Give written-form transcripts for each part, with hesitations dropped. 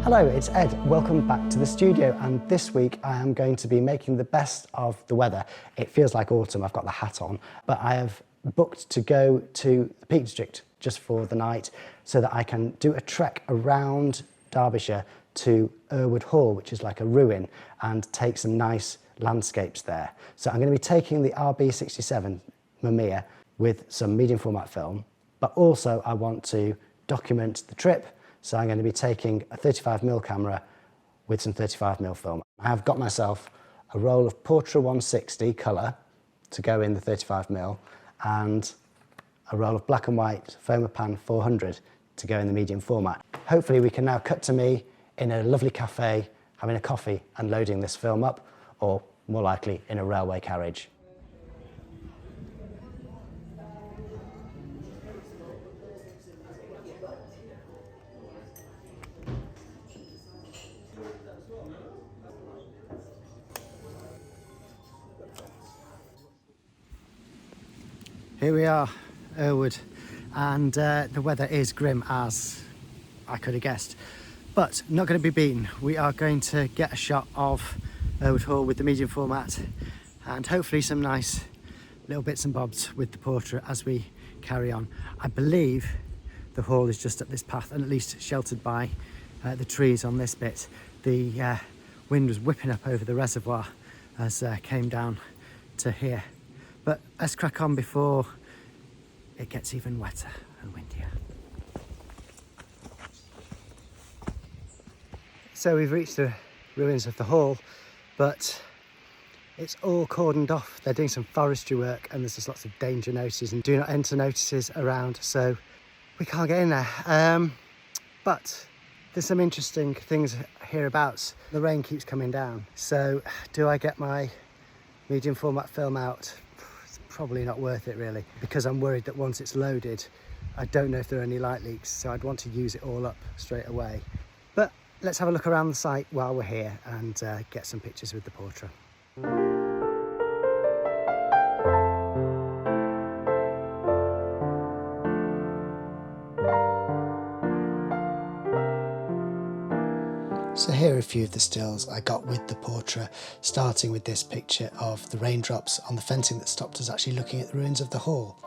Hello, it's Ed. Welcome back to the studio, and this week I am going to be making the best of the weather. It feels like autumn, I've got the hat on, but I have booked to go to the Peak District just for the night so that I can do a trek around Derbyshire to Errwood Hall, which is like a ruin, and take some nice landscapes there. So I'm going to be taking the RB67 Mamiya with some medium format film, but also I want to document the trip. So I'm going to be taking a 35mm camera with some 35mm film. I have got myself a roll of Portra160 colour to go in the 35mm and a roll of black and white Fomapan 400 to go in the medium format. Hopefully we can now cut to me in a lovely cafe, having a coffee and loading this film up, or more likely in a railway carriage. Here we are, Errwood, and the weather is grim as I could have guessed, but not going to be beaten. We are going to get a shot of Errwood Hall with the medium format and hopefully some nice little bits and bobs with the Portra as we carry on. I believe the hall is just up this path and at least sheltered by the trees on this bit. The wind was whipping up over the reservoir as came down to here. But let's crack on before it gets even wetter and windier. So we've reached the ruins of the hall, but it's all cordoned off. They're doing some forestry work and there's just lots of danger notices and do not enter notices around, so we can't get in there. But there's some interesting things hereabouts. The rain keeps coming down, so do I get my medium format film out? Probably not worth it really, because I'm worried that once it's loaded I don't know if there are any light leaks, so I'd want to use it all up straight away. But let's have a look around the site while we're here and get some pictures with the Portra. So here are a few of the stills I got with the Portra, starting with this picture of the raindrops on the fencing that stopped us actually looking at the ruins of the hall.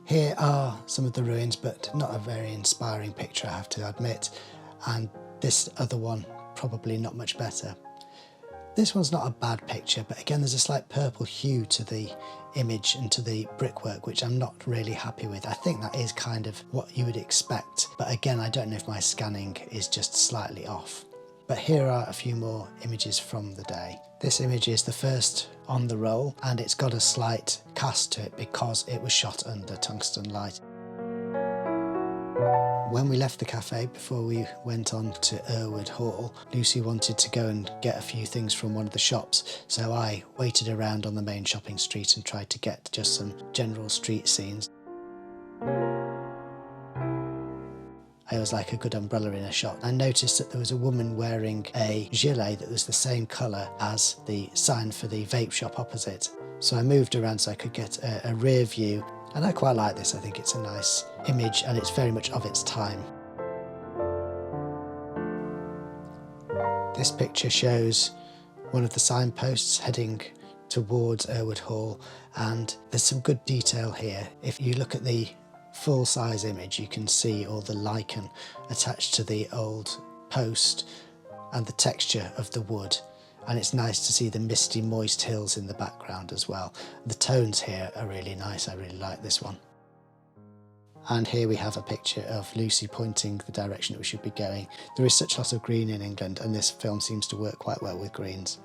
Here are some of the ruins, but not a very inspiring picture, I have to admit, and this other one probably not much better. This one's not a bad picture, but again there's a slight purple hue to the image and to the brickwork, which I'm not really happy with. I think that is kind of what you would expect, but again I don't know if my scanning is just slightly off. But here are a few more images from the day. This image is the first on the roll and it's got a slight cast to it because it was shot under tungsten light. When we left the cafe before we went on to Errwood Hall, Lucy wanted to go and get a few things from one of the shops, so I waited around on the main shopping street and tried to get just some general street scenes. I always like a good umbrella in a shot. I noticed that there was a woman wearing a gilet that was the same colour as the sign for the vape shop opposite. So I moved around so I could get a rear view, and I quite like this. I think it's a nice image and it's very much of its time. This picture shows one of the signposts heading towards Errwood Hall, and there's some good detail here. If you look at the full-size image you can see all the lichen attached to the old post and the texture of the wood, and it's nice to see the misty moist hills in the background as well. The tones here are really nice, I really like this one. And here we have a picture of Lucy pointing the direction that we should be going. There is such a lot of green in England and this film seems to work quite well with greens.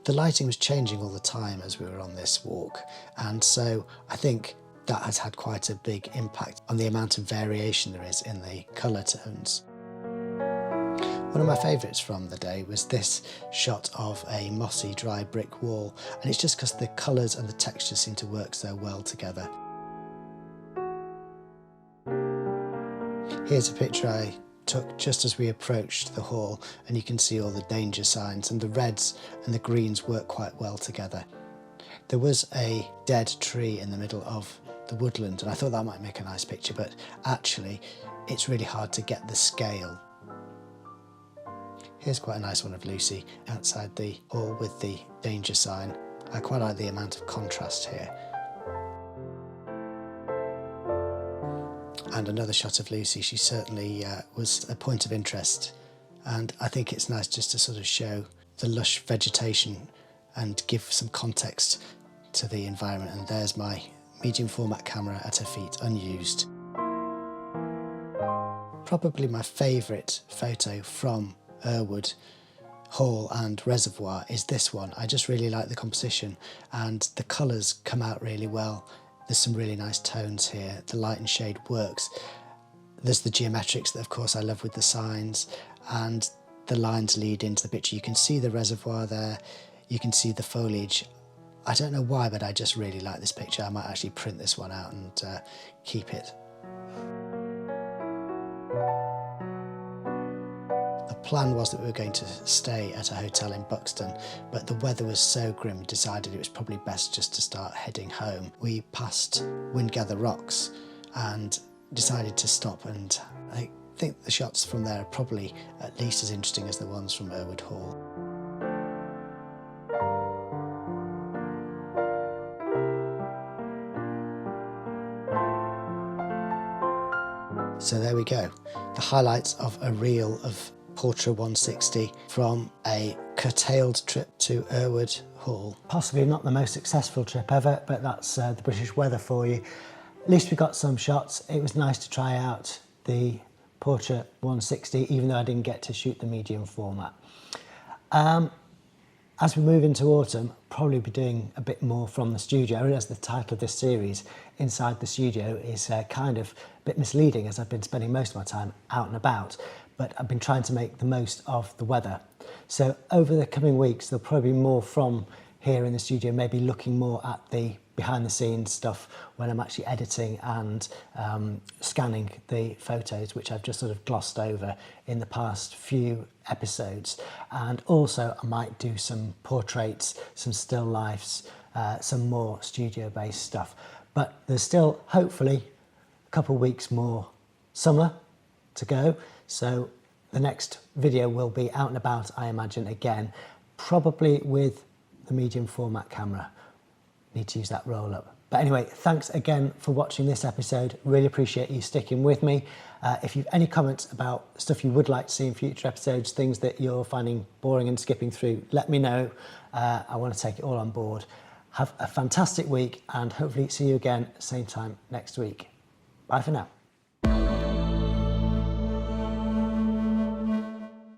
The lighting was changing all the time as we were on this walk, and so I think that has had quite a big impact on the amount of variation there is in the colour tones. One of my favourites from the day was this shot of a mossy dry brick wall, and it's just because the colours and the textures seem to work so well together. Here's a picture I took just as we approached the hall, and you can see all the danger signs, and the reds and the greens work quite well together. There was a dead tree in the middle of the woodland and I thought that might make a nice picture, but actually it's really hard to get the scale Here's quite a nice one of Lucy outside the hall with the danger sign. I quite like the amount of contrast here. And another shot of Lucy. She certainly was a point of interest, and I think it's nice just to sort of show the lush vegetation and give some context to the environment. And there's my medium format camera at her feet, unused. Probably my favourite photo from Errwood Hall and Reservoir is this one. I just really like the composition, and the colours come out really well. There's some really nice tones here. The light and shade works. There's the geometrics that of course I love with the signs, and the lines lead into the picture. You can see the reservoir there, you can see the foliage. I don't know why, but I just really like this picture. I might actually print this one out and keep it. The plan was that we were going to stay at a hotel in Buxton, but the weather was so grim, decided it was probably best just to start heading home. We passed Windgather Rocks and decided to stop, and I think the shots from there are probably at least as interesting as the ones from Errwood Hall. So there we go, the highlights of a reel of Portra160 from a curtailed trip to Errwood Hall. Possibly not the most successful trip ever, but that's the British weather for you. At least we got some shots. It was nice to try out the Portra160, even though I didn't get to shoot the medium format. As we move into autumn, probably be doing a bit more from the studio. I realise the title of this series, Inside the Studio, is kind of a bit misleading, as I've been spending most of my time out and about, but I've been trying to make the most of the weather. So over the coming weeks, there'll probably be more from here in the studio, maybe looking more at the behind the scenes stuff when I'm actually editing and scanning the photos, which I've just sort of glossed over in the past few episodes. And also I might do some portraits, some still lifes, some more studio based stuff. But there's still hopefully a couple of weeks more summer to go. So the next video will be out and about, I imagine, again, probably with the medium format camera. Need to use that roll up. But anyway, thanks again for watching this episode. Really appreciate you sticking with me. If you've any comments about stuff you would like to see in future episodes, things that you're finding boring and skipping through, let me know. I want to take it all on board. Have a fantastic week, and hopefully see you again same time next week. Bye for now.